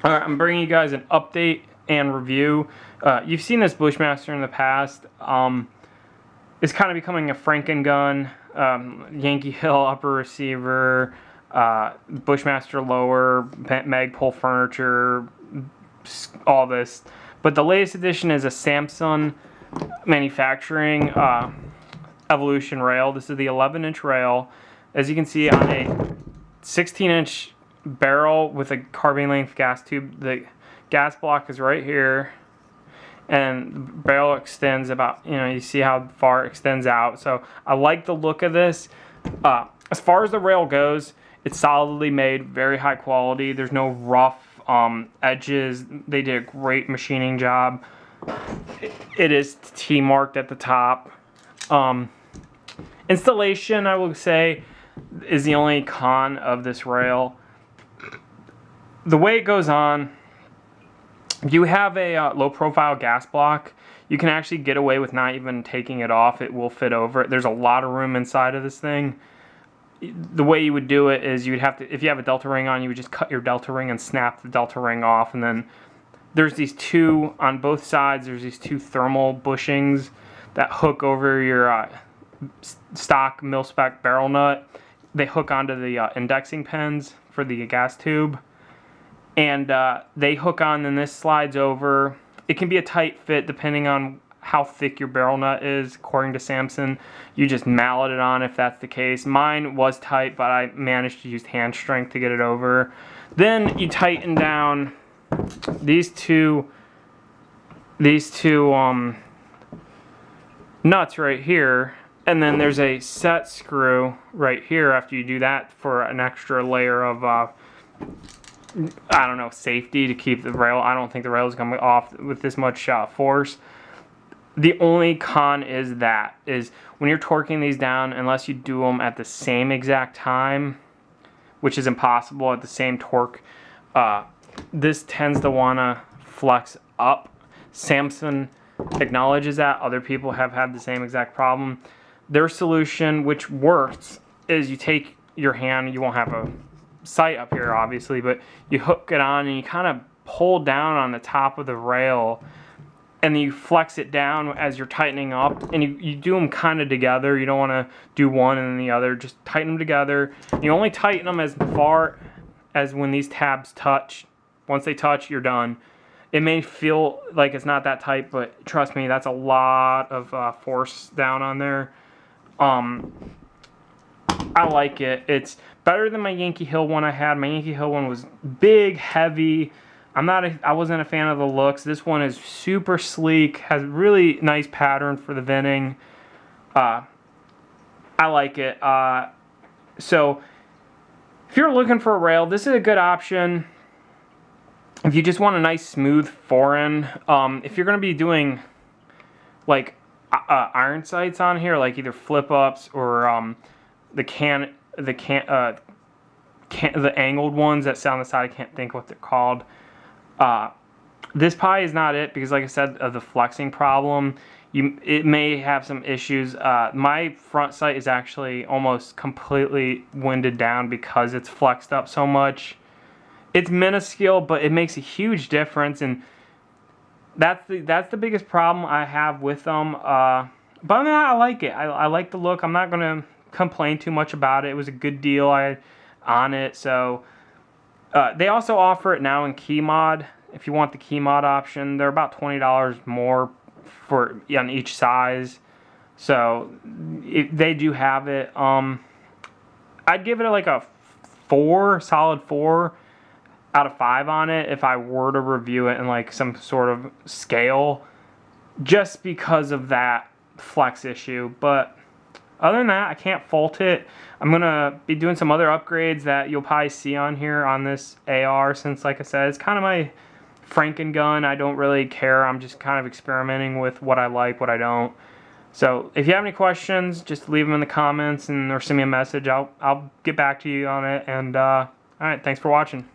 Alright, I'm bringing you guys an update and review. You've seen this Bushmaster in the past. It's kind of becoming a Franken gun, Yankee Hill upper receiver, Bushmaster lower, Magpul furniture, all this. But the latest edition is a Samson Manufacturing Evolution Rail. This is the 11-inch rail. As you can see, on a 16-inch barrel with a carbine length gas tube. The gas block is right here, and the barrel extends about, you see how far it extends out. So I like the look of this. As far as the rail goes, it's solidly made, very high quality. There's no rough edges. They did a great machining job. It is T-marked at the top. Installation, I will say, is the only con of this rail. The way it goes on, if you have a low profile gas block, you can actually get away with not even taking it off. It will fit over it. There's a lot of room inside of this thing. The way you would do it is you would have to, if you have a delta ring on, you would just cut your delta ring and snap the delta ring off. And then there's these two, on both sides, there's these two thermal bushings that hook over your stock mil-spec barrel nut. They hook onto the indexing pins for the gas tube. And they hook on, and this slides over. It can be a tight fit depending on how thick your barrel nut is. According to Samson, you just mallet it on if that's the case. Mine was tight, but I managed to use hand strength to get it over. Then you tighten down these two nuts right here, and then there's a set screw right here after you do that for an extra layer of I don't know, safety to keep the rail. I don't think the rail is coming off with this much force. The only con is when you're torquing these down, unless you do them at the same exact time, which is impossible at the same torque, this tends to want to flex up. Samson acknowledges that. Other people have had the same exact problem. Their solution, which works, is you take your hand, you won't have a sight up here obviously, but you hook it on and you kind of pull down on the top of the rail, and then you flex it down as you're tightening up, and you do them kind of together. You don't want to do one and then the other. Just tighten them together. You only tighten them as far as when these tabs touch. Once they touch, you're done. It may feel like it's not that tight, but trust me, that's a lot of force down on there. I like it. It's better than my Yankee Hill one I had. My Yankee Hill one was big, heavy. I wasn't a fan of the looks. This one is super sleek, has really nice pattern for the venting. I like it. So if you're looking for a rail, this is a good option. If you just want a nice smooth forend, if you're going to be doing like iron sights on here, like either flip ups or the angled ones that sit on the side, I can't think what they're called. This pie is not it, because like I said, of the flexing problem, it may have some issues. My front sight is actually almost completely winded down because it's flexed up so much. It's minuscule, but it makes a huge difference, and that's the biggest problem I have with them. But I mean, I like it. I like the look. I'm not gonna complain too much about it. It was a good deal on it. So they also offer it now in key mod. If you want the key mod option, they're about $20 more on each size. So they do have it. I'd give it like a solid 4 out of 5 on it if I were to review it in like some sort of scale, just because of that flex issue. But other than that, I can't fault it. I'm going to be doing some other upgrades that you'll probably see on here on this AR, since like I said, it's kind of my Franken gun. I don't really care. I'm just kind of experimenting with what I like, what I don't. So if you have any questions, just leave them in the comments or send me a message. I'll get back to you on it. And all right, thanks for watching.